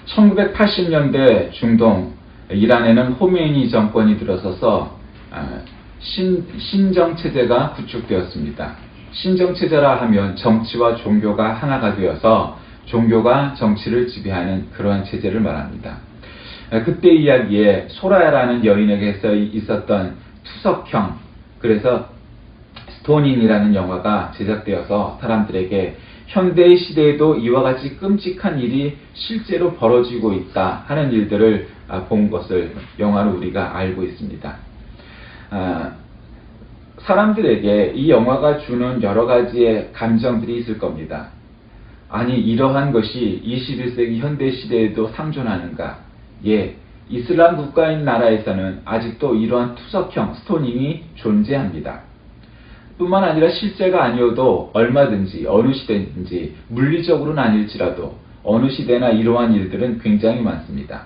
1980년대 중동 이란에는 호메이니 정권이 들어서서 신정체제가 구축되었습니다. 신정체제라 하면 정치와 종교가 하나가 되어서 종교가 정치를 지배하는 그러한 체제를 말합니다. 그때 이야기에 소라야라는 여인에게 있었던 투석형, 그래서 스토닝이라는 영화가 제작되어서 사람들에게 현대의 시대에도 이와 같이 끔찍한 일이 실제로 벌어지고 있다 하는 일들을 본 것을 영화로 우리가 알고 있습니다. 사람들에게 이 영화가 주는 여러 가지의 감정들이 있을 겁니다. 아니, 이러한 것이 21세기 현대 시대에도 상존하는가? 예, 이슬람 국가인 나라에서는 아직도 이러한 투석형 스토닝이 존재합니다. 뿐만 아니라 실제가 아니어도 얼마든지 어느 시대든지 물리적으로는 아닐지라도 어느 시대나 이러한 일들은 굉장히 많습니다.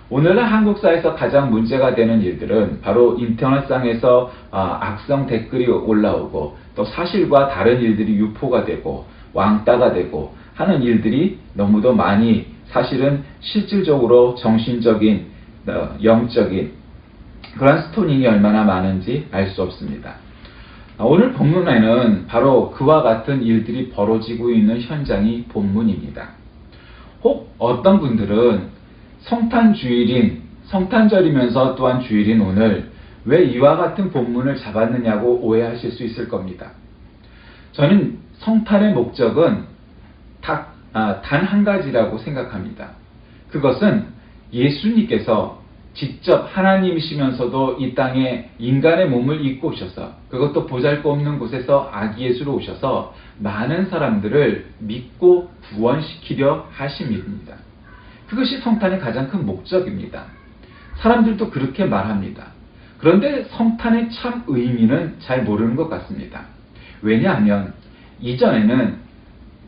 오늘날 한국사에서 가장 문제가 되는 일들은 바로 인터넷상에서 악성 댓글이 올라오고 또 사실과 다른 일들이 유포가 되고 왕따가 되고 하는 일들이 너무도 많이 사실은 실질적으로 정신적인 영적인 그런 스토닝이 얼마나 많은지 알 수 없습니다. 오늘 본문에는 바로 그와 같은 일들이 벌어지고 있는 현장이 본문입니다. 혹 어떤 분들은 성탄 주일인, 성탄절이면서 또한 주일인 오늘 왜 이와 같은 본문을 잡았느냐고 오해하실 수 있을 겁니다. 저는 성탄의 목적은 단 한 가지라고 생각합니다. 그것은 예수님께서 직접 하나님이시면서도 이 땅에 인간의 몸을 입고 오셔서, 그것도 보잘것없는 곳에서 아기 예수로 오셔서 많은 사람들을 믿고 구원시키려 하심입니다. 그것이 성탄의 가장 큰 목적입니다. 사람들도 그렇게 말합니다. 그런데 성탄의 참 의미는 잘 모르는 것 같습니다. 왜냐하면 이전에는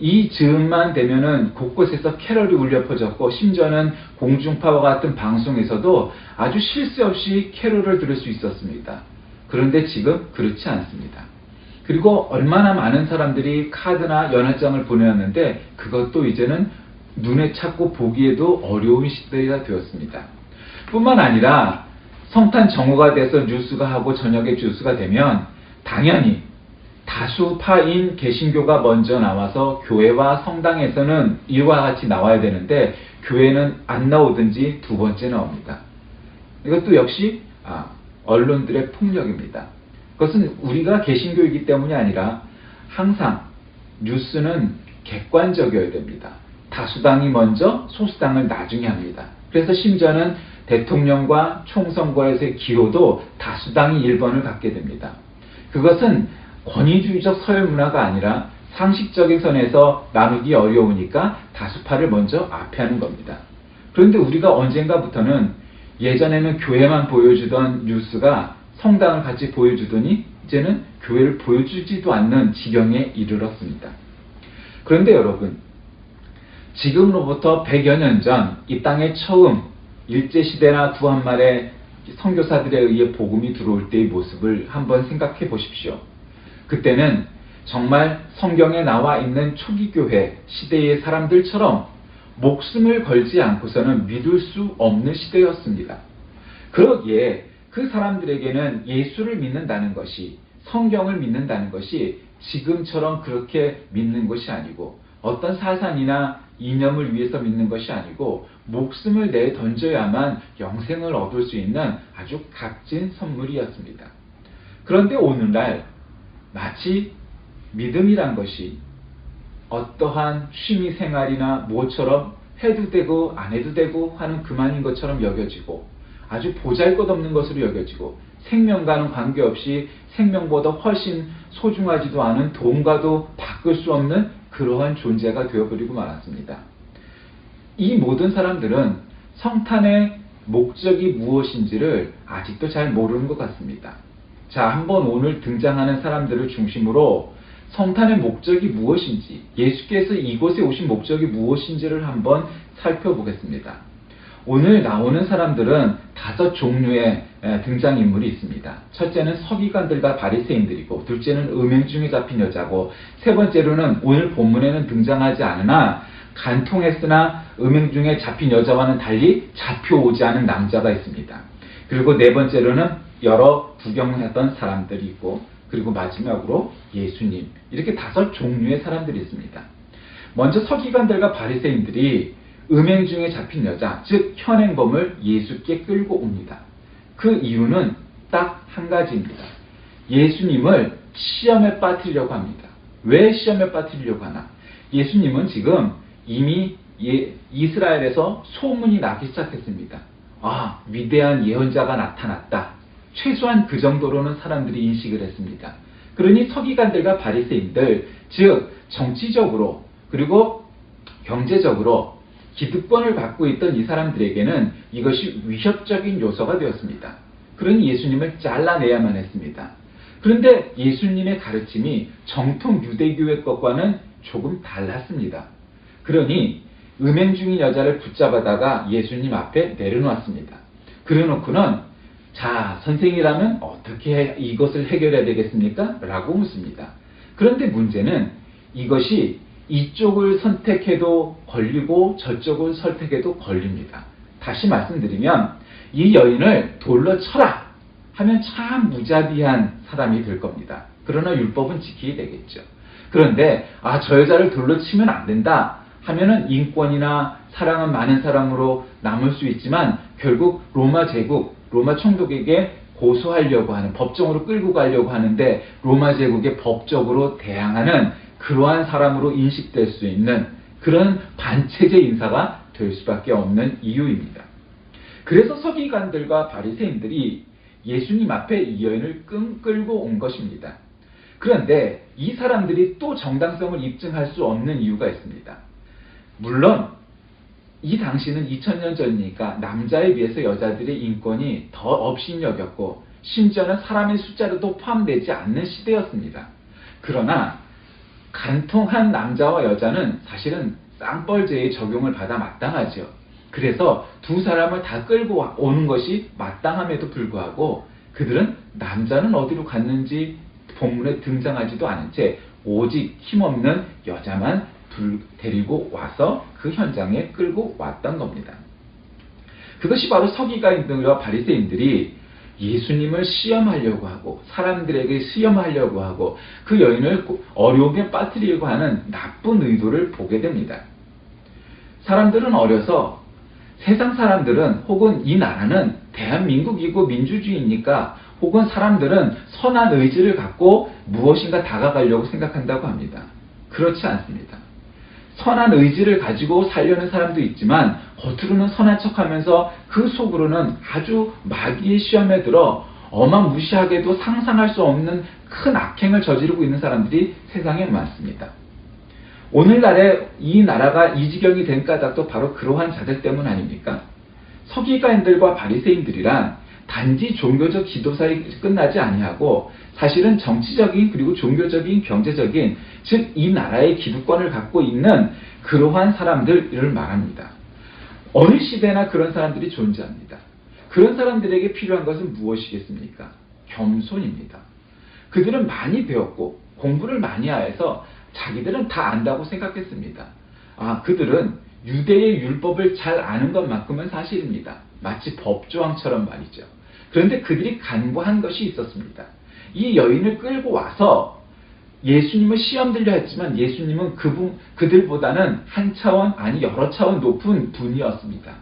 이 즈음만 되면은 곳곳에서 캐럴이 울려 퍼졌고, 심지어는 공중파와 같은 방송에서도 아주 쉴 새 없이 캐럴을 들을 수 있었습니다. 그런데 지금 그렇지 않습니다. 그리고 얼마나 많은 사람들이 카드나 연회장을 보내었는데 그것도 이제는 눈에 찾고 보기에도 어려운 시대가 되었습니다. 뿐만 아니라 성탄 정오가 돼서 뉴스가 하고 저녁에 뉴스가 되면 당연히 다수파인 개신교가 먼저 나와서 교회와 성당에서는 이와 같이 나와야 되는데 교회는 안 나오든지 두 번째 나옵니다. 이것도 역시 언론들의 폭력입니다. 그것은 우리가 개신교이기 때문이 아니라 항상 뉴스는 객관적이어야 됩니다. 다수당이 먼저, 소수당을 나중에 합니다. 그래서 심지어는 대통령과 총선거에서의 기호도 다수당이 1번을 갖게 됩니다. 그것은 권위주의적 서열 문화가 아니라 상식적인 선에서 나누기 어려우니까 다수파를 먼저 앞에 하는 겁니다. 그런데 우리가 언젠가부터는 예전에는 교회만 보여주던 뉴스가 성당을 같이 보여주더니 이제는 교회를 보여주지도 않는 지경에 이르렀습니다. 그런데 여러분, 지금으로부터 100여 년 전 이 땅에 처음 일제시대나 구한말에 선교사들에 의해 복음이 들어올 때의 모습을 한번 생각해 보십시오. 그때는 정말 성경에 나와 있는 초기 교회 시대의 사람들처럼 목숨을 걸지 않고서는 믿을 수 없는 시대였습니다. 그러기에 그 사람들에게는 예수를 믿는다는 것이, 성경을 믿는다는 것이 지금처럼 그렇게 믿는 것이 아니고 어떤 사상이나 이념을 위해서 믿는 것이 아니고 목숨을 내 던져야만 영생을 얻을 수 있는 아주 값진 선물이었습니다. 그런데 오늘날 마치 믿음이란 것이 어떠한 취미생활이나 뭐처럼 해도 되고 안 해도 되고 하는 그만인 것처럼 여겨지고 아주 보잘것없는 것으로 여겨지고 생명과는 관계없이 생명보다 훨씬 소중하지도 않은 돈과도 바꿀 수 없는 그러한 존재가 되어버리고 말았습니다. 이 모든 사람들은 성탄의 목적이 무엇인지를 아직도 잘 모르는 것 같습니다. 자, 한번 오늘 등장하는 사람들을 중심으로 성탄의 목적이 무엇인지, 예수께서 이곳에 오신 목적이 무엇인지를 한번 살펴보겠습니다. 오늘 나오는 사람들은 5 종류의 등장인물이 있습니다. 첫째는 서기관들과 바리새인들이고, 둘째는 음행 중에 잡힌 여자고, 세 번째로는 오늘 본문에는 등장하지 않으나 간통했으나 음행 중에 잡힌 여자와는 달리 잡혀오지 않은 남자가 있습니다. 그리고 네 번째로는 여러 구경했던 사람들이 있고, 그리고 마지막으로 예수님, 이렇게 5 종류의 사람들이 있습니다. 먼저 서기관들과 바리새인들이 음행 중에 잡힌 여자, 즉 현행범을 예수께 끌고 옵니다. 그 이유는 딱 한 가지입니다. 예수님을 시험에 빠뜨리려고 합니다. 왜 시험에 빠뜨리려고 하나? 예수님은 지금 이미 이스라엘에서 소문이 나기 시작했습니다. 아, 위대한 예언자가 나타났다. 최소한 그 정도로는 사람들이 인식을 했습니다. 그러니 서기관들과 바리새인들, 즉 정치적으로 그리고 경제적으로 기득권을 갖고 있던 이 사람들에게는 이것이 위협적인 요소가 되었습니다. 그러니 예수님을 잘라내야만 했습니다. 그런데 예수님의 가르침이 정통 유대교의 것과는 조금 달랐습니다. 그러니 음행 중인 여자를 붙잡아다가 예수님 앞에 내려놓았습니다. 그래놓고는 자, 선생이라면 어떻게 이것을 해결해야 되겠습니까? 라고 묻습니다. 그런데 문제는 이것이 이쪽을 선택해도 걸리고 저쪽을 선택해도 걸립니다. 다시 말씀드리면 이 여인을 돌로 쳐라 하면 참 무자비한 사람이 될 겁니다. 그러나 율법은 지키게 되겠죠. 그런데 저 여자를 돌로 치면 안 된다 하면은 인권이나 사랑은 많은 사람으로 남을 수 있지만 결국 로마 제국, 로마 총독에게 고소하려고 하는, 법정으로 끌고 가려고 하는데 로마 제국에 법적으로 대항하는 그러한 사람으로 인식될 수 있는 그런 반체제 인사가 될 수밖에 없는 이유입니다. 그래서 서기관들과 바리새인들이 예수님 앞에 이 여인을 끌고 온 것입니다. 그런데 이 사람들이 또 정당성을 입증할 수 없는 이유가 있습니다. 물론 이 당시는 2000년 전이니까 남자에 비해서 여자들의 인권이 더 업신여겼고 심지어는 사람의 숫자로도 포함되지 않는 시대였습니다. 그러나 간통한 남자와 여자는 사실은 쌍벌죄의 적용을 받아 마땅하죠. 그래서 두 사람을 다 끌고 오는 것이 마땅함에도 불구하고 그들은 남자는 어디로 갔는지 본문에 등장하지도 않은 채 오직 힘없는 여자만 데리고 와서 그 현장에 끌고 왔던 겁니다. 그것이 바로 서기관들과 바리새인들이 예수님을 시험하려고 하고 사람들에게 시험하려고 하고 그 여인을 어려움에 빠뜨리려고 하는 나쁜 의도를 보게 됩니다. 사람들은 어려서 세상 사람들은 혹은 이 나라는 대한민국이고 민주주의니까 혹은 사람들은 선한 의지를 갖고 무엇인가 다가가려고 생각한다고 합니다. 그렇지 않습니다. 선한 의지를 가지고 살려는 사람도 있지만 겉으로는 선한 척하면서 그 속으로는 아주 마귀의 시험에 들어 어마무시하게도 상상할 수 없는 큰 악행을 저지르고 있는 사람들이 세상에 많습니다. 오늘날에 이 나라가 이 지경이 된 까닭도 바로 그러한 자들 때문 아닙니까? 서기관들과 바리새인들이란 단지 종교적 기도사에 끝나지 아니하고 사실은 정치적인 그리고 종교적인 경제적인 즉 이 나라의 기득권을 갖고 있는 그러한 사람들을 말합니다. 어느 시대나 그런 사람들이 존재합니다. 그런 사람들에게 필요한 것은 무엇이겠습니까? 겸손입니다. 그들은 많이 배웠고 공부를 많이 해서 자기들은 다 안다고 생각했습니다. 그들은 유대의 율법을 잘 아는 것만큼은 사실입니다. 마치 법조항처럼 말이죠. 그런데 그들이 간과한 것이 있었습니다. 이 여인을 끌고 와서 예수님을 시험 들려 했지만 예수님은 그들보다는 한 차원 아니 여러 차원 높은 분이었습니다.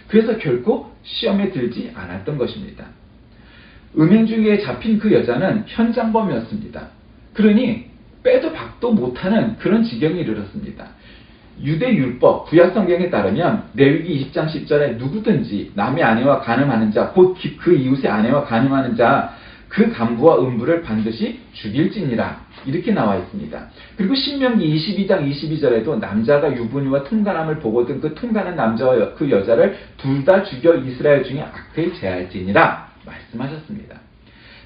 그래서 결코 시험에 들지 않았던 것입니다. 음행 중에 잡힌 그 여자는 현장범이었습니다. 그러니 빼도 박도 못하는 그런 지경에 이르렀습니다. 유대율법, 구약성경에 따르면 레위기 20장 10절에 누구든지 남의 아내와 간음하는 자, 곧 그 이웃의 아내와 간음하는 자, 그 간부와 음부를 반드시 죽일지니라 이렇게 나와 있습니다. 그리고 신명기 22장 22절에도 남자가 유부녀와 통간함을 보거든 그 통간한 남자와 그 여자를 둘 다 죽여 이스라엘 중에 악을 제할지니라 말씀하셨습니다.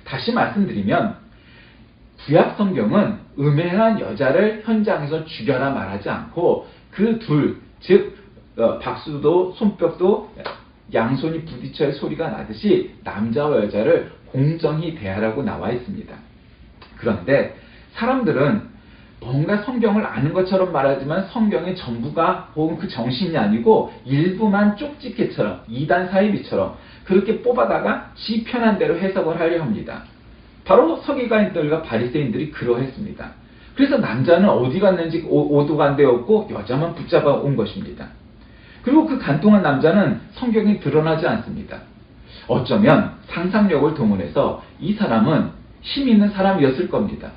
다시 말씀드리면 구약 성경은 음행한 여자를 현장에서 죽여라 말하지 않고 그 둘, 즉 박수도 손뼉도 양손이 부딪혀야 소리가 나듯이 남자와 여자를 공정히 대하라고 나와 있습니다. 그런데 사람들은 뭔가 성경을 아는 것처럼 말하지만 성경의 전부가 혹은 그 정신이 아니고 일부만 쪽집게처럼 이단 사이비처럼 그렇게 뽑아다가 지 편한 대로 해석을 하려 합니다. 바로 서기관들과 바리새인들이 그러했습니다. 그래서 남자는 어디 갔는지 오도가 안 되었고 여자만 붙잡아 온 것입니다. 그리고 그 간통한 남자는 성경에 드러나지 않습니다. 어쩌면 상상력을 동원해서 이 사람은 힘 있는 사람이었을 겁니다.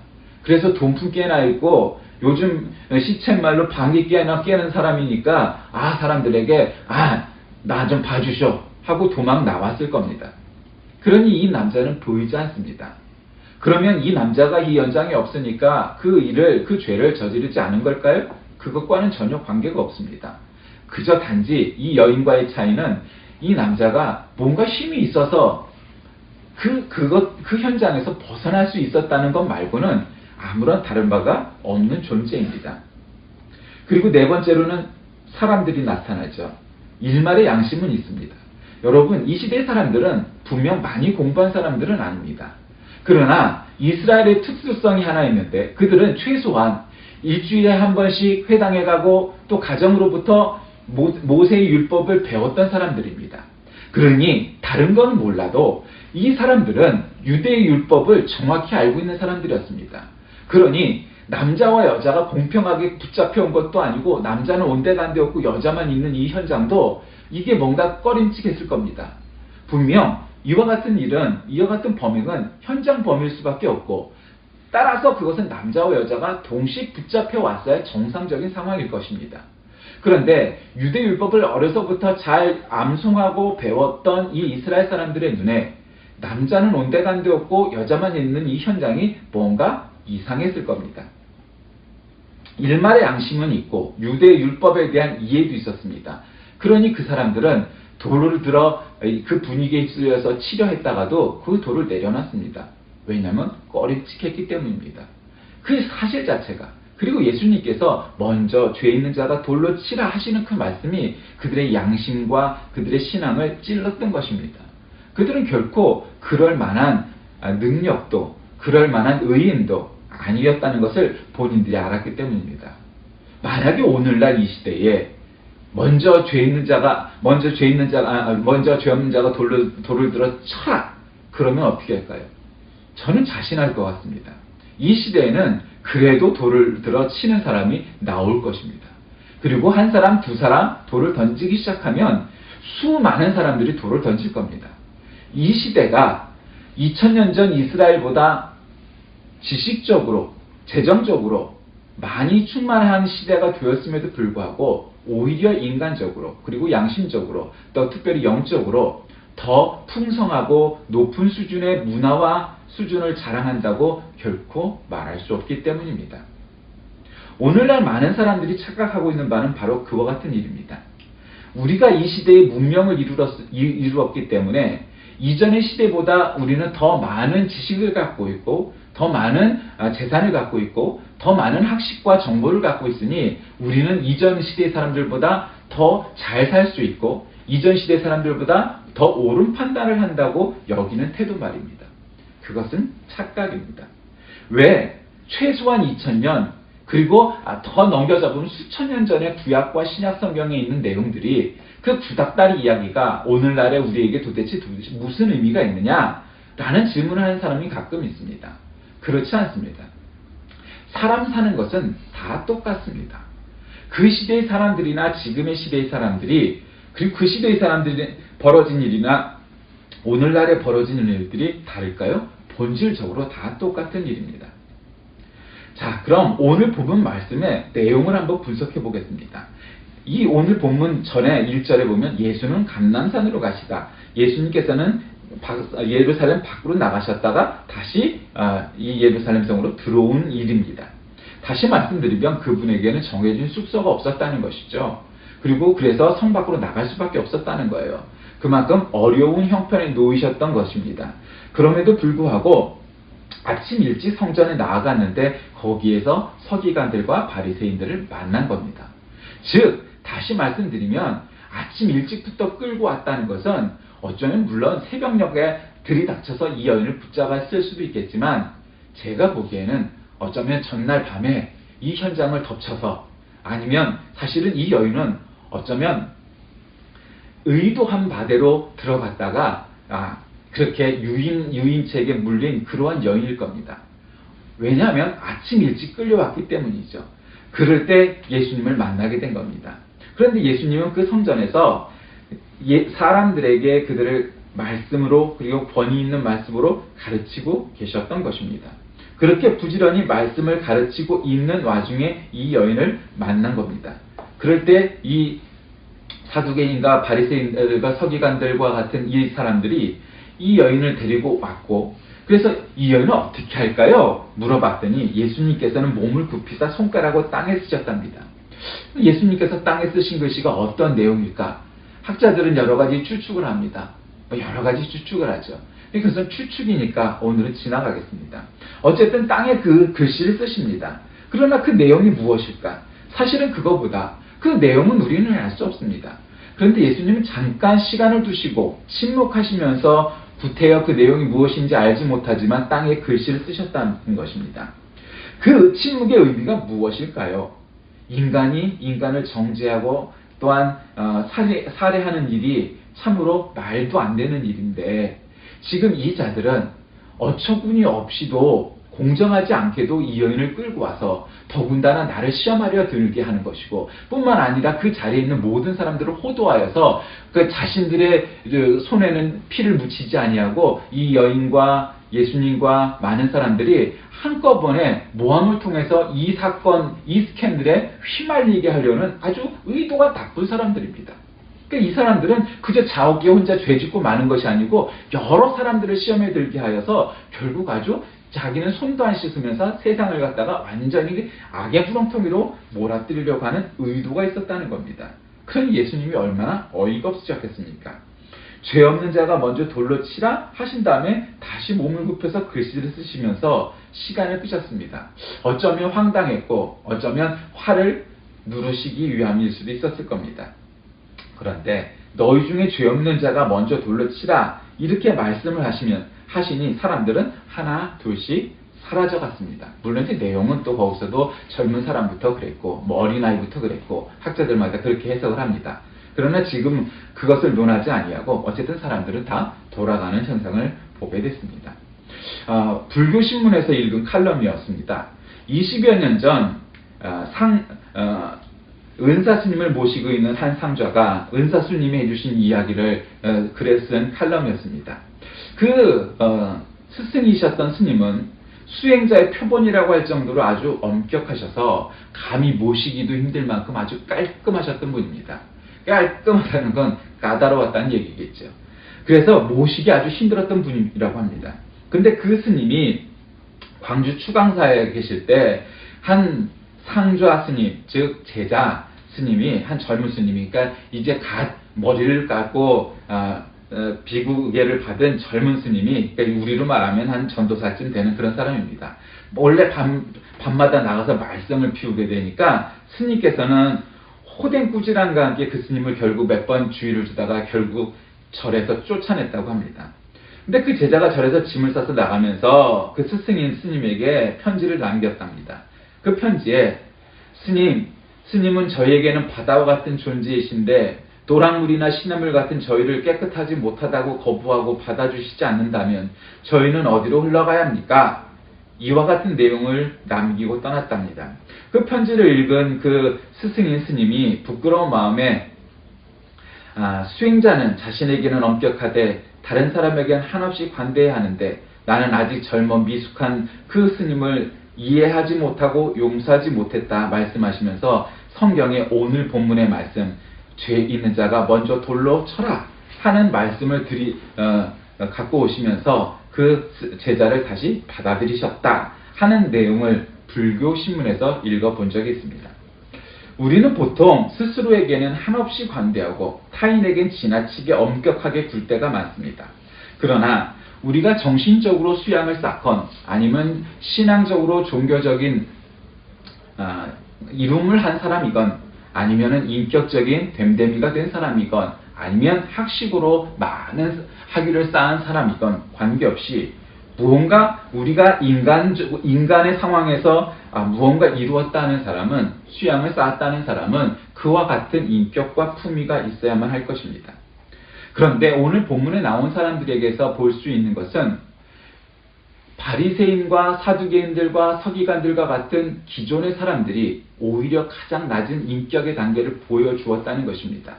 그래서 돈푼 깨나 있고 요즘 시쳇말로 방귀 깨나 깨는 사람이니까 사람들에게 나 좀 봐주쇼 하고 도망 나왔을 겁니다. 그러니 이 남자는 보이지 않습니다. 그러면 이 남자가 이 현장에 없으니까 그 죄를 저지르지 않은 걸까요? 그것과는 전혀 관계가 없습니다. 그저 단지 이 여인과의 차이는 이 남자가 뭔가 힘이 있어서 그 현장에서 벗어날 수 있었다는 것 말고는 아무런 다른 바가 없는 존재입니다. 그리고 네 번째로는 사람들이 나타나죠. 일말의 양심은 있습니다. 여러분, 이 시대의 사람들은 분명 많이 공부한 사람들은 아닙니다. 그러나 이스라엘의 특수성이 하나 있는데 그들은 최소한 일주일에 한 번씩 회당에 가고 또 가정으로부터 모세의 율법을 배웠던 사람들입니다. 그러니 다른 건 몰라도 이 사람들은 유대의 율법을 정확히 알고 있는 사람들이었습니다. 그러니 남자와 여자가 공평하게 붙잡혀온 것도 아니고 남자는 온데간데 없고 여자만 있는 이 현장도 이게 뭔가 꺼림칙했을 겁니다. 분명 이와 같은 범행은 현장 범일 수밖에 없고 따라서 그것은 남자와 여자가 동시에 붙잡혀 왔어야 정상적인 상황일 것입니다. 그런데 유대율법을 어려서부터 잘 암송하고 배웠던 이 이스라엘 사람들의 눈에 남자는 온데간데 없고 여자만 있는 이 현장이 뭔가 이상했을 겁니다. 일말의 양심은 있고 유대율법에 대한 이해도 있었습니다. 그러니 그 사람들은 돌을 들어 그 분위기에 휩쓸려서 치려 했다가도 그 돌을 내려놨습니다. 왜냐하면 꺼림칙했기 때문입니다. 그 사실 자체가. 그리고 예수님께서 먼저 죄 있는 자가 돌로 치라 하시는 그 말씀이 그들의 양심과 그들의 신앙을 찔렀던 것입니다. 그들은 결코 그럴 만한 능력도 그럴 만한 의인도 아니었다는 것을 본인들이 알았기 때문입니다. 만약에 오늘날 이 시대에 먼저 죄 없는 자가 돌을 들어 쳐라. 그러면 어떻게 할까요? 저는 자신할 것 같습니다. 이 시대에는 그래도 돌을 들어 치는 사람이 나올 것입니다. 그리고 한 사람, 두 사람 돌을 던지기 시작하면 수많은 사람들이 돌을 던질 겁니다. 이 시대가 2000년 전 이스라엘보다 지식적으로, 재정적으로 많이 충만한 시대가 되었음에도 불구하고 오히려 인간적으로 그리고 양심적으로 또 특별히 영적으로 더 풍성하고 높은 수준의 문화와 수준을 자랑한다고 결코 말할 수 없기 때문입니다. 오늘날 많은 사람들이 착각하고 있는 바는 바로 그와 같은 일입니다. 우리가 이 시대에 문명을 이루었기 때문에 이전의 시대보다 우리는 더 많은 지식을 갖고 있고 더 많은 재산을 갖고 있고 더 많은 학식과 정보를 갖고 있으니 우리는 이전 시대의 사람들보다 더 잘 살 수 있고 이전 시대 사람들보다 더 옳은 판단을 한다고 여기는 태도 말입니다. 그것은 착각입니다. 왜? 최소한 2000년 그리고 더 넘겨잡으면 수천 년 전의 구약과 신약 성경에 있는 내용들이 그 구닥다리 이야기가 오늘날의 우리에게 도대체 무슨 의미가 있느냐? 라는 질문을 하는 사람이 가끔 있습니다. 그렇지 않습니다. 사람 사는 것은 다 똑같습니다. 그 시대의 사람들이나 지금의 시대의 사람들이 그리고 그 시대의 사람들이 벌어진 일이나 오늘날에 벌어지는 일들이 다를까요? 본질적으로 다 똑같은 일입니다. 자, 그럼 오늘 본문 말씀의 내용을 한번 분석해 보겠습니다. 이 오늘 본문 전에 1절에 보면 예수는 감람산으로 가시다. 예수님께서는 예루살렘 밖으로 나가셨다가 다시 이 예루살렘 성으로 들어온 일입니다. 다시 말씀드리면 그분에게는 정해진 숙소가 없었다는 것이죠. 그리고 그래서 성 밖으로 나갈 수밖에 없었다는 거예요. 그만큼 어려운 형편에 놓이셨던 것입니다. 그럼에도 불구하고 아침 일찍 성전에 나아갔는데 거기에서 서기관들과 바리새인들을 만난 겁니다. 즉 다시 말씀드리면 아침 일찍부터 끌고 왔다는 것은 어쩌면 물론 새벽녘에 들이닥쳐서 이 여인을 붙잡았을 수도 있겠지만 제가 보기에는 어쩌면 전날 밤에 이 현장을 덮쳐서, 아니면 사실은 이 여인은 어쩌면 의도한 바대로 들어갔다가 그렇게 유인책에 물린 그러한 여인일 겁니다. 왜냐하면 아침 일찍 끌려왔기 때문이죠. 그럴 때 예수님을 만나게 된 겁니다. 그런데 예수님은 그 성전에서 사람들에게 그들을 말씀으로, 그리고 권위 있는 말씀으로 가르치고 계셨던 것입니다. 그렇게 부지런히 말씀을 가르치고 있는 와중에 이 여인을 만난 겁니다. 그럴 때 이 사두개인과 바리새인들과 서기관들과 같은 이 사람들이 이 여인을 데리고 왔고, 그래서 이 여인은 어떻게 할까요? 물어봤더니 예수님께서는 몸을 굽히사 손가락으로 땅에 쓰셨답니다. 예수님께서 땅에 쓰신 글씨가 어떤 내용일까? 학자들은 여러 가지 추측을 합니다. 여러 가지 추측을 하죠. 그것은 추측이니까 오늘은 지나가겠습니다. 어쨌든 땅에 그 글씨를 쓰십니다. 그러나 그 내용이 무엇일까? 사실은 그거보다 그 내용은 우리는 알 수 없습니다. 그런데 예수님은 잠깐 시간을 두시고 침묵하시면서 구태여 그 내용이 무엇인지 알지 못하지만 땅에 글씨를 쓰셨다는 것입니다. 그 침묵의 의미가 무엇일까요? 인간이 인간을 정죄하고 또한 살해하는 일이 참으로 말도 안 되는 일인데, 지금 이 자들은 어처구니 없이도 공정하지 않게도 이 여인을 끌고 와서 더군다나 나를 시험하려 들게 하는 것이고, 뿐만 아니라 그 자리에 있는 모든 사람들을 호도하여서 그 자신들의 손에는 피를 묻히지 아니하고 이 여인과 예수님과 많은 사람들이 한꺼번에 모함을 통해서 이 사건, 이 스캔들에 휘말리게 하려는 아주 의도가 나쁜 사람들입니다. 그러니까 이 사람들은 그저 자기에 혼자 죄짓고 마는 것이 아니고 여러 사람들을 시험에 들게 하여서 결국 아주 자기는 손도 안 씻으면서 세상을 갖다가 완전히 악의 구렁텅이로 몰아뜨리려고 하는 의도가 있었다는 겁니다. 그러니 예수님이 얼마나 어이가 없으셨겠습니까? 죄 없는 자가 먼저 돌로 치라 하신 다음에 다시 몸을 굽혀서 글씨를 쓰시면서 시간을 끄셨습니다. 어쩌면 황당했고 어쩌면 화를 누르시기 위함일 수도 있었을 겁니다. 그런데 너희 중에 죄 없는 자가 먼저 돌로 치라 이렇게 말씀을 하시니 사람들은 하나 둘씩 사라져 갔습니다. 물론 그 내용은 또 거기서도 젊은 사람부터 그랬고 어린아이부터 그랬고 학자들마다 그렇게 해석을 합니다. 그러나 지금 그것을 논하지 아니하고 어쨌든 사람들은 다 돌아가는 현상을 보게 됐습니다. 불교 신문에서 읽은 칼럼이었습니다. 20여 년 전 은사 스님을 모시고 있는 한 상좌가 은사 스님이 해주신 이야기를 글에 쓴 칼럼이었습니다. 그 스승이셨던 스님은 수행자의 표본이라고 할 정도로 아주 엄격하셔서 감히 모시기도 힘들 만큼 아주 깔끔하셨던 분입니다. 깔끔하다는 건 까다로웠다는 얘기겠죠. 그래서 모시기 아주 힘들었던 분이라고 합니다. 근데 그 스님이 광주 추강사에 계실 때 한 상좌 스님, 즉 제자 스님이, 한 젊은 스님이, 그러니까 이제 갓 머리를 깎고 비구계를 받은 젊은 스님이, 그러니까 우리로 말하면 한 전도사쯤 되는 그런 사람입니다. 원래 밤마다 나가서 말썽을 피우게 되니까 스님께서는 호댕꾸질함과 함께 그 스님을 결국 몇 번 주의를 주다가 결국 절에서 쫓아냈다고 합니다. 근데 그 제자가 절에서 짐을 싸서 나가면서 그 스승인 스님에게 편지를 남겼답니다. 그 편지에 스님은 저희에게는 바다와 같은 존재이신데 도랑물이나 시냇물 같은 저희를 깨끗하지 못하다고 거부하고 받아주시지 않는다면 저희는 어디로 흘러가야 합니까? 이와 같은 내용을 남기고 떠났답니다. 그 편지를 읽은 그 스승인 스님이 부끄러운 마음에 수행자는 자신에게는 엄격하되 다른 사람에게는 한없이 관대해야 하는데 나는 아직 젊어 미숙한 그 스님을 이해하지 못하고 용서하지 못했다 말씀하시면서 성경의 오늘 본문의 말씀, 죄 있는 자가 먼저 돌로 쳐라 하는 말씀을 갖고 오시면서 그 제자를 다시 받아들이셨다 하는 내용을 불교 신문에서 읽어본 적이 있습니다. 우리는 보통 스스로에게는 한없이 관대하고 타인에겐 지나치게 엄격하게 굴 때가 많습니다. 그러나 우리가 정신적으로 수양을 쌓건 아니면 신앙적으로 종교적인 이룸을 한 사람이건 아니면 인격적인 됨됨이가 된 사람이건 아니면 학식으로 많은 학위를 쌓은 사람이건 관계없이 무언가 우리가 인간의 상황에서 무언가 이루었다는 사람은, 수양을 쌓았다는 사람은 그와 같은 인격과 품위가 있어야만 할 것입니다. 그런데 오늘 본문에 나온 사람들에게서 볼 수 있는 것은 바리새인과 사두개인들과 서기관들과 같은 기존의 사람들이 오히려 가장 낮은 인격의 단계를 보여주었다는 것입니다.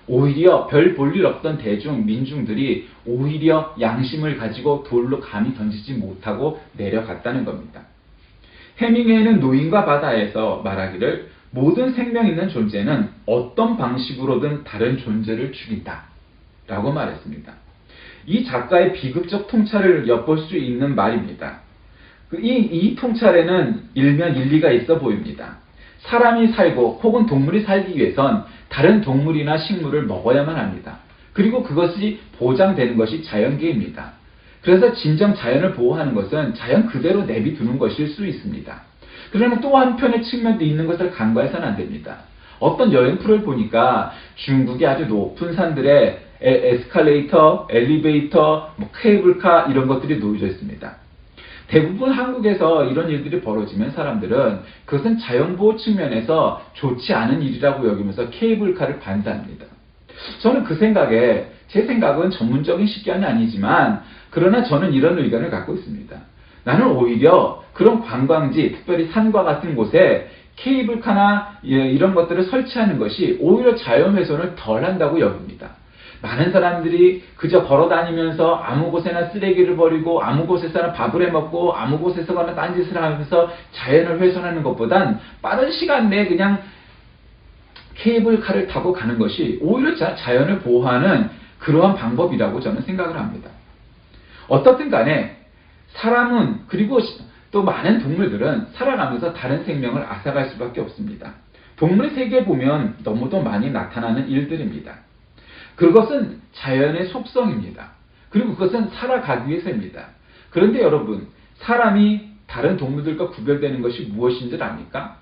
오히려 별 볼 일 없던 민중들이 오히려 양심을 가지고 돌로 감히 던지지 못하고 내려갔다는 겁니다. 해밍웨이는 노인과 바다에서 말하기를 모든 생명 있는 존재는 어떤 방식으로든 다른 존재를 죽인다 라고 말했습니다. 이 작가의 비극적 통찰을 엿볼 수 있는 말입니다. 이 통찰에는 일면 일리가 있어 보입니다. 사람이 살고 혹은 동물이 살기 위해선 다른 동물이나 식물을 먹어야만 합니다. 그리고 그것이 보장되는 것이 자연계입니다. 그래서 진정 자연을 보호하는 것은 자연 그대로 내비두는 것일 수 있습니다. 그러나 또 한편의 측면도 있는 것을 간과해서는 안 됩니다. 어떤 여행 프로를 보니까 중국의 아주 높은 산들에 에스컬레이터, 엘리베이터, 케이블카 이런 것들이 놓여져 있습니다. 대부분 한국에서 이런 일들이 벌어지면 사람들은 그것은 자연보호 측면에서 좋지 않은 일이라고 여기면서 케이블카를 반대합니다. 저는 제 생각은 전문적인 식견이 아니지만 그러나 저는 이런 의견을 갖고 있습니다. 나는 오히려 그런 관광지, 특별히 산과 같은 곳에 케이블카나 이런 것들을 설치하는 것이 오히려 자연훼손을 덜 한다고 여깁니다. 많은 사람들이 그저 걸어다니면서 아무 곳에나 쓰레기를 버리고 아무 곳에서나 밥을 해먹고 아무 곳에서나 딴짓을 하면서 자연을 훼손하는 것보단 빠른 시간 내에 그냥 케이블카를 타고 가는 것이 오히려 자연을 보호하는 그러한 방법이라고 저는 생각을 합니다. 어떻든 간에 사람은, 그리고 또 많은 동물들은 살아가면서 다른 생명을 앗아갈 수밖에 없습니다. 동물의 세계에 보면 너무도 많이 나타나는 일들입니다. 그것은 자연의 속성입니다. 그리고 그것은 살아가기 위해서입니다. 그런데 여러분, 사람이 다른 동물들과 구별되는 것이 무엇인 줄 압니까?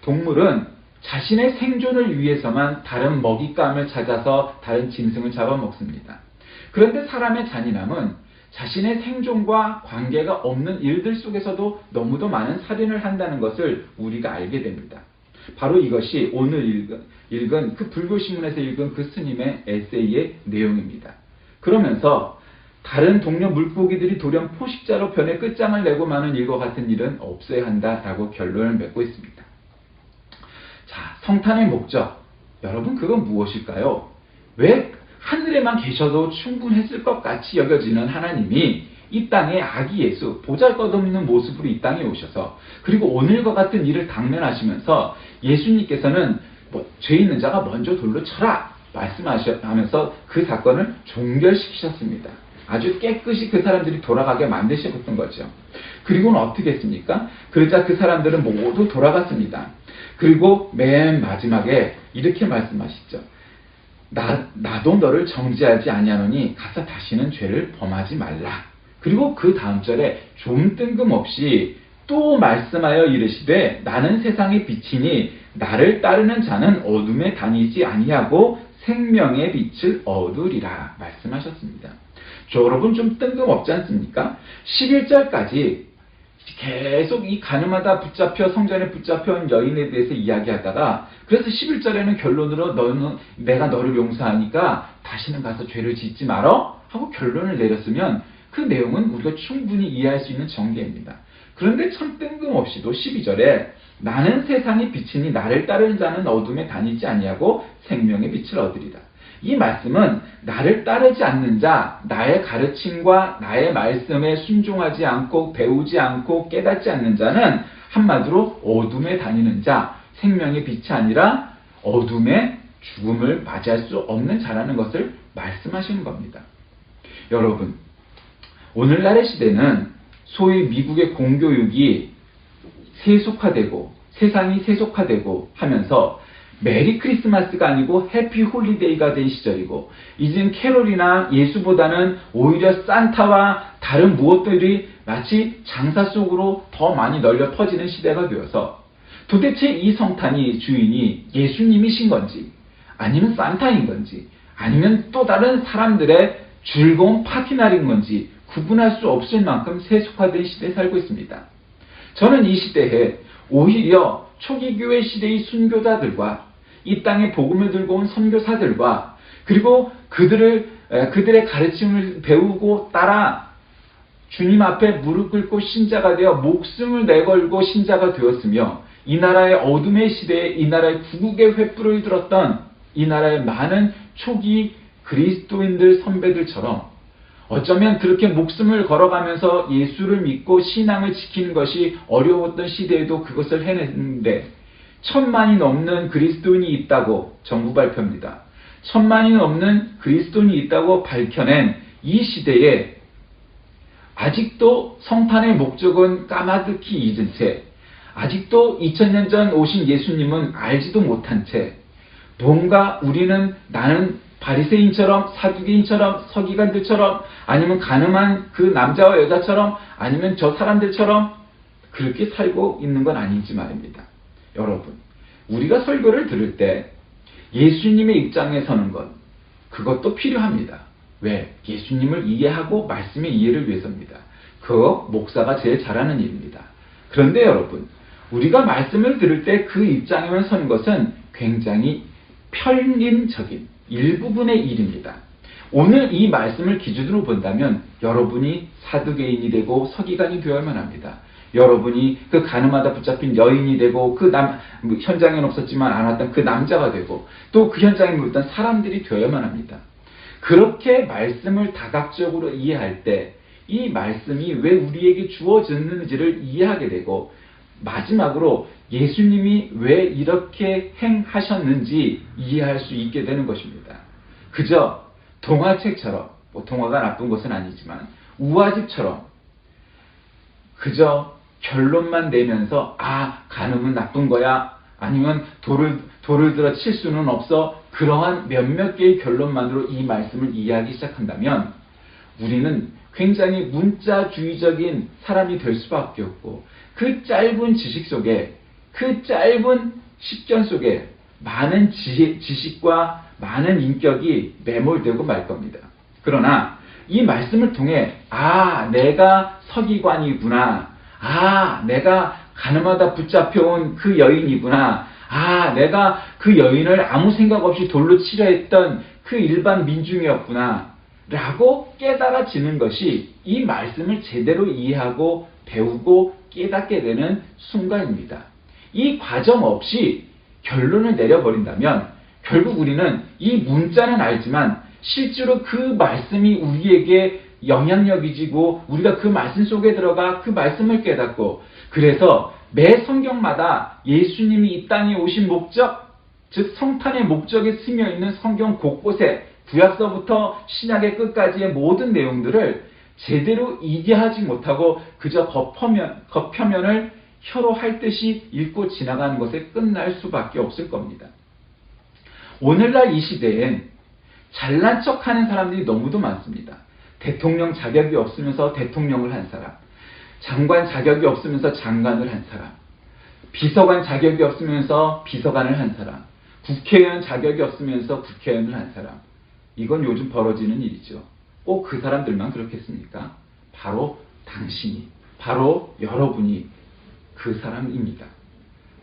동물은 자신의 생존을 위해서만 다른 먹잇감을 찾아서 다른 짐승을 잡아먹습니다. 그런데 사람의 잔인함은 자신의 생존과 관계가 없는 일들 속에서도 너무도 많은 살인을 한다는 것을 우리가 알게 됩니다. 바로 이것이 오늘 읽은 그 불교신문에서 읽은 그 스님의 에세이의 내용입니다. 그러면서 다른 동료 물고기들이 돌연 포식자로 변해 끝장을 내고 마는 일과 같은 일은 없어야 한다라고 결론을 맺고 있습니다. 자, 성탄의 목적. 여러분, 그건 무엇일까요? 왜 하늘에만 계셔도 충분했을 것 같이 여겨지는 하나님이 이 땅에 아기 예수, 보잘것없는 모습으로 이 땅에 오셔서, 그리고 오늘과 같은 일을 당면하시면서 예수님께서는 죄 있는 자가 먼저 돌로 쳐라 말씀하면서 그 사건을 종결시키셨습니다. 아주 깨끗이 그 사람들이 돌아가게 만드셨던 거죠. 그리고는 어떻게 했습니까? 그러자 그 사람들은 모두 돌아갔습니다. 그리고 맨 마지막에 이렇게 말씀하시죠. 나도 너를 정죄하지 아니하노니 가서 다시는 죄를 범하지 말라. 그리고 그 다음 절에 좀 뜬금없이 또 말씀하여 이르시되 나는 세상의 빛이니 나를 따르는 자는 어둠에 다니지 아니하고 생명의 빛을 얻으리라 말씀하셨습니다. 여러분, 좀 뜬금없지 않습니까? 11절까지 계속 이 가늠하다 성전에 붙잡혀온 여인에 대해서 이야기하다가, 그래서 11절에는 결론으로 내가 너를 용서하니까 다시는 가서 죄를 짓지 말어 하고 결론을 내렸으면 그 내용은 우리가 충분히 이해할 수 있는 전개입니다. 그런데 참 뜬금없이도 12절에 나는 세상의 빛이니 나를 따르는 자는 어둠에 다니지 아니하고 생명의 빛을 얻으리라. 이 말씀은 나를 따르지 않는 자, 나의 가르침과 나의 말씀에 순종하지 않고 배우지 않고 깨닫지 않는 자는 한마디로 어둠에 다니는 자, 생명의 빛이 아니라 어둠의 죽음을 맞이할 수 없는 자라는 것을 말씀하시는 겁니다. 여러분, 오늘날의 시대는 소위 미국의 공교육이 세속화되고 세상이 세속화되고 하면서 메리 크리스마스가 아니고 해피 홀리데이가 된 시절이고, 이젠 캐롤이나 예수보다는 오히려 산타와 다른 무엇들이 마치 장사 속으로 더 많이 널려 퍼지는 시대가 되어서 도대체 이 성탄이 주인이 예수님이신 건지 아니면 산타인 건지 아니면 또 다른 사람들의 즐거운 파티날인 건지 구분할 수 없을 만큼 세속화된 시대에 살고 있습니다. 저는 이 시대에 오히려 초기 교회 시대의 순교자들과 이 땅에 복음을 들고 온 선교사들과 그리고 그들의 가르침을 배우고 따라 주님 앞에 무릎 꿇고 신자가 되어 목숨을 내걸고 신자가 되었으며 이 나라의 어둠의 시대에 이 나라의 구국의 횃불을 들었던 이 나라의 많은 초기 그리스도인들 선배들처럼 어쩌면 그렇게 목숨을 걸어가면서 예수를 믿고 신앙을 지키는 것이 어려웠던 시대에도 그것을 해냈는데 1000만이 넘는 그리스도인이 있다고 정부 발표입니다. 1000만이 넘는 그리스도인이 있다고 밝혀낸 이 시대에 아직도 성탄의 목적은 까마득히 잊은 채 아직도 2000년 전 오신 예수님은 알지도 못한 채 뭔가 나는 바리새인처럼 사두개인처럼 서기관들처럼 아니면 가늠한 그 남자와 여자처럼 아니면 저 사람들처럼 그렇게 살고 있는 건 아닌지 말입니다. 여러분, 우리가 설교를 들을 때 예수님의 입장에 서는 것 그것도 필요합니다. 왜? 예수님을 이해하고 말씀의 이해를 위해서입니다. 그거 목사가 제일 잘하는 일입니다. 그런데 여러분, 우리가 말씀을 들을 때 그 입장에만 서는 것은 굉장히 편린적인 일부분의 일입니다. 오늘 이 말씀을 기준으로 본다면 여러분이 사두개인이 되고 서기관이 되어야만 합니다. 여러분이 그 가늠하다 붙잡힌 여인이 되고 현장에는 없었지만 안 왔던 그 남자가 되고 또 그 현장에 묻던 사람들이 되어야만 합니다. 그렇게 말씀을 다각적으로 이해할 때 이 말씀이 왜 우리에게 주어졌는지를 이해하게 되고 마지막으로 예수님이 왜 이렇게 행하셨는지 이해할 수 있게 되는 것입니다. 그저 동화책처럼, 동화가 나쁜 것은 아니지만 우화집처럼 그저 결론만 내면서 간음은 나쁜 거야 아니면 돌을 들어 칠 수는 없어 그러한 몇몇 개의 결론만으로 이 말씀을 이해하기 시작한다면 우리는 굉장히 문자주의적인 사람이 될 수밖에 없고 그 짧은 지식 속에 그 짧은 십견 속에 많은 지식과 많은 인격이 매몰되고 말 겁니다. 그러나 이 말씀을 통해 내가 서기관이구나, 내가 가늠하다 붙잡혀온 그 여인이구나, 내가 그 여인을 아무 생각 없이 돌로 치려 했던 그 일반 민중이었구나 라고 깨달아지는 것이 이 말씀을 제대로 이해하고 배우고 깨닫게 되는 순간입니다. 이 과정 없이 결론을 내려버린다면 결국 우리는 이 문자는 알지만 실제로 그 말씀이 우리에게 영향력이 지고 우리가 그 말씀 속에 들어가 그 말씀을 깨닫고 그래서 매 성경마다 예수님이 이 땅에 오신 목적, 즉 성탄의 목적에 스며 있는 성경 곳곳에 구약서부터 신약의 끝까지의 모든 내용들을 제대로 이해하지 못하고 그저 겉표면을 혀로 할 듯이 읽고 지나가는 것에 끝날 수밖에 없을 겁니다. 오늘날 이 시대엔 잘난 척하는 사람들이 너무도 많습니다. 대통령 자격이 없으면서 대통령을 한 사람, 장관 자격이 없으면서 장관을 한 사람, 비서관 자격이 없으면서 비서관을 한 사람, 국회의원 자격이 없으면서 국회의원을 한 사람. 이건 요즘 벌어지는 일이죠. 꼭 그 사람들만 그렇겠습니까? 바로 당신이, 바로 여러분이 그 사람입니다.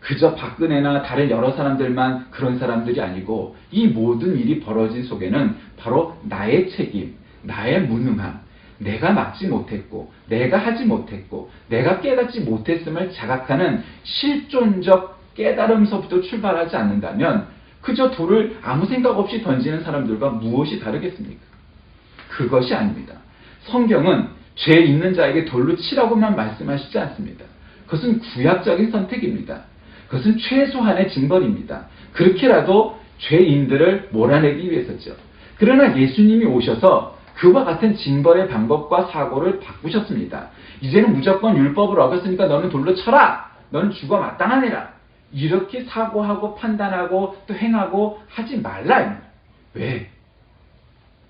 그저 박근혜나 다른 여러 사람들만 그런 사람들이 아니고 이 모든 일이 벌어진 속에는 바로 나의 책임, 나의 무능함, 내가 막지 못했고 내가 하지 못했고 내가 깨닫지 못했음을 자각하는 실존적 깨달음서부터 출발하지 않는다면 그저 돌을 아무 생각 없이 던지는 사람들과 무엇이 다르겠습니까? 그것이 아닙니다. 성경은 죄 있는 자에게 돌로 치라고만 말씀하시지 않습니다. 그것은 구약적인 선택입니다. 그것은 최소한의 징벌입니다. 그렇게라도 죄인들을 몰아내기 위해서죠. 그러나 예수님이 오셔서 그와 같은 징벌의 방법과 사고를 바꾸셨습니다. 이제는 무조건 율법을 어겼으니까 너는 돌로 쳐라! 너는 죽어 마땅한 애라! 이렇게 사고하고 판단하고 또 행하고 하지 말라. 왜?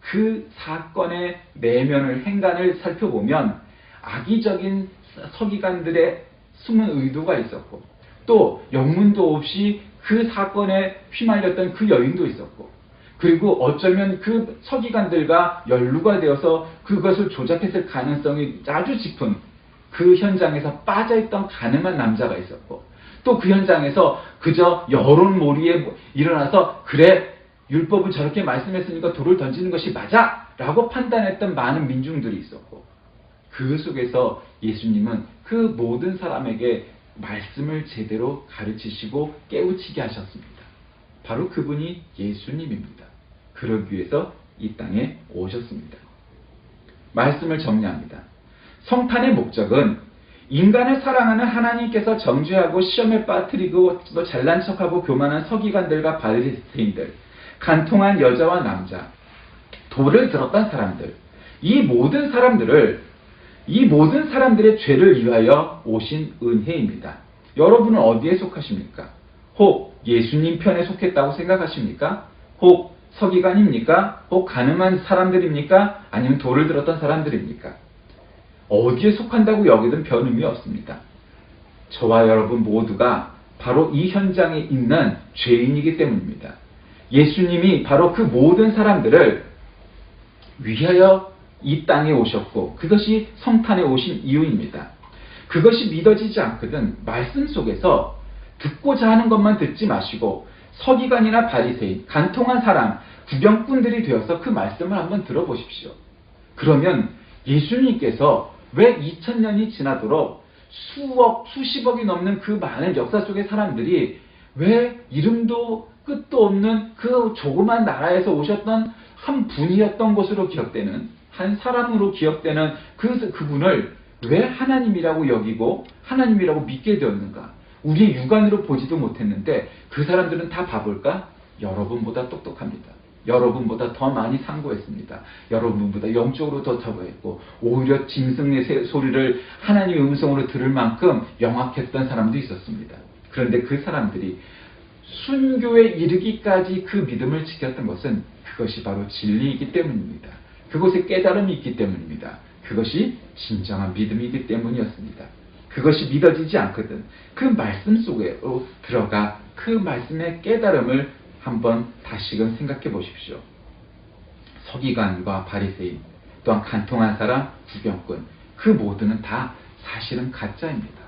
그 사건의 내면을 행간을 살펴보면 악의적인 서기관들의 숨은 의도가 있었고 또 영문도 없이 그 사건에 휘말렸던 그 여인도 있었고 그리고 어쩌면 그 서기관들과 연루가 되어서 그것을 조작했을 가능성이 아주 짙은 그 현장에서 빠져있던 가늠한 남자가 있었고, 또 그 현장에서 그저 여론몰이에 일어나서 그래 율법은 저렇게 말씀했으니까 돌을 던지는 것이 맞아 라고 판단했던 많은 민중들이 있었고, 그 속에서 예수님은 그 모든 사람에게 말씀을 제대로 가르치시고 깨우치게 하셨습니다. 바로 그분이 예수님입니다. 그러기 위해서 이 땅에 오셨습니다. 말씀을 정리합니다. 성탄의 목적은 인간을 사랑하는 하나님께서 정죄하고 시험에 빠뜨리고 또 잘난 척하고 교만한 서기관들과 바리새인들, 간통한 여자와 남자, 돌을 들었던 사람들, 이 모든 사람들의 죄를 위하여 오신 은혜입니다. 여러분은 어디에 속하십니까? 혹 예수님 편에 속했다고 생각하십니까? 혹 서기관입니까? 혹 가늠한 사람들입니까? 아니면 돌을 들었던 사람들입니까? 어디에 속한다고 여기든 별 의미 없습니다. 저와 여러분 모두가 바로 이 현장에 있는 죄인이기 때문입니다. 예수님이 바로 그 모든 사람들을 위하여 이 땅에 오셨고, 그것이 성탄에 오신 이유입니다. 그것이 믿어지지 않거든 말씀 속에서 듣고자 하는 것만 듣지 마시고 서기관이나 바리새인, 간통한 사람, 구경꾼들이 되어서 그 말씀을 한번 들어보십시오. 그러면 예수님께서 왜 2000년이 지나도록 수십억이 넘는 그 많은 역사 속의 사람들이 왜 이름도 끝도 없는 그 조그만 나라에서 오셨던 한 분이었던 것으로 기억되는, 한 사람으로 기억되는 그분을 왜 하나님이라고 여기고 하나님이라고 믿게 되었는가? 우리의 육안으로 보지도 못했는데 그 사람들은 다 바볼까? 여러분보다 똑똑합니다. 여러분보다 더 많이 상고했습니다. 여러분보다 영적으로 더 터보했고, 오히려 짐승의 소리를 하나님의 음성으로 들을 만큼 영악했던 사람도 있었습니다. 그런데 그 사람들이 순교에 이르기까지 그 믿음을 지켰던 것은 그것이 바로 진리이기 때문입니다. 그곳에 깨달음이 있기 때문입니다. 그것이 진정한 믿음이기 때문이었습니다. 그것이 믿어지지 않거든 그 말씀 속으로 들어가 그 말씀의 깨달음을 한번 다시금 생각해 보십시오. 서기관과 바리새인, 또한 간통한 사람, 구경꾼, 그 모두는 다 사실은 가짜입니다.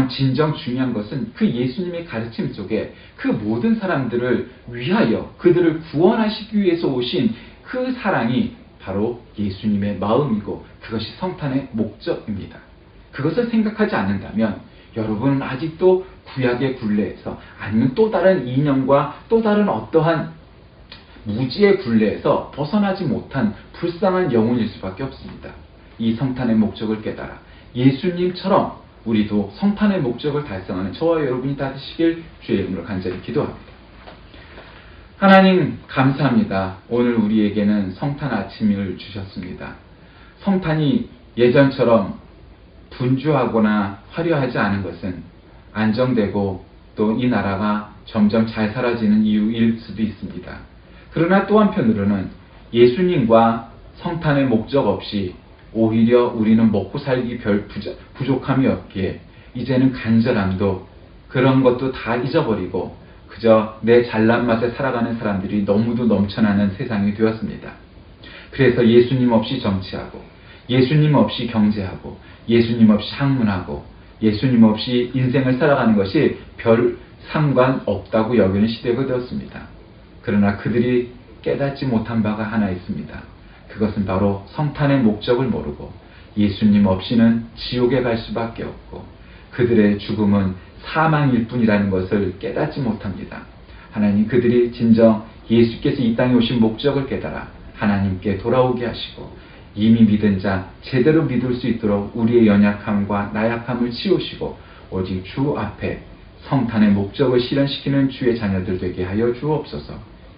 진정 중요한 것은 그 예수님의 가르침 속에 그 모든 사람들을 위하여 그들을 구원하시기 위해서 오신 그 사랑이 바로 예수님의 마음이고 그것이 성탄의 목적입니다. 그것을 생각하지 않는다면 여러분은 아직도 구약의 굴레에서, 아니면 또 다른 이념과 또 다른 어떠한 무지의 굴레에서 벗어나지 못한 불쌍한 영혼일 수밖에 없습니다. 이 성탄의 목적을 깨달아 예수님처럼 우리도 성탄의 목적을 달성하는 저와 여러분이 다 되시길 주의 이름으로 간절히 기도합니다. 하나님 감사합니다. 오늘 우리에게는 성탄 아침을 주셨습니다. 성탄이 예전처럼 분주하거나 화려하지 않은 것은 안정되고 또 이 나라가 점점 잘 사라지는 이유일 수도 있습니다. 그러나 또 한편으로는 예수님과 성탄의 목적 없이 오히려 우리는 먹고 살기 별 부족함이 없기에 이제는 간절함도 그런 것도 다 잊어버리고 그저 내 잘난 맛에 살아가는 사람들이 너무도 넘쳐나는 세상이 되었습니다. 그래서 예수님 없이 정치하고, 예수님 없이 경제하고, 예수님 없이 학문하고, 예수님 없이 인생을 살아가는 것이 별 상관없다고 여기는 시대가 되었습니다. 그러나 그들이 깨닫지 못한 바가 하나 있습니다. 그것은 바로 성탄의 목적을 모르고 예수님 없이는 지옥에 갈 수밖에 없고 그들의 죽음은 사망일 뿐이라는 것을 깨닫지 못합니다. 하나님, 그들이 진정 예수께서 이 땅에 오신 목적을 깨달아 하나님께 돌아오게 하시고 이미 믿은 자 제대로 믿을 수 있도록 우리의 연약함과 나약함을 치우시고 오직 주 앞에 성탄의 목적을 실현시키는 주의 자녀들 되게 하여 주옵소서.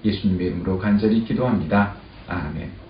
예수님의 이름으로 간절히 기도합니다. 아멘.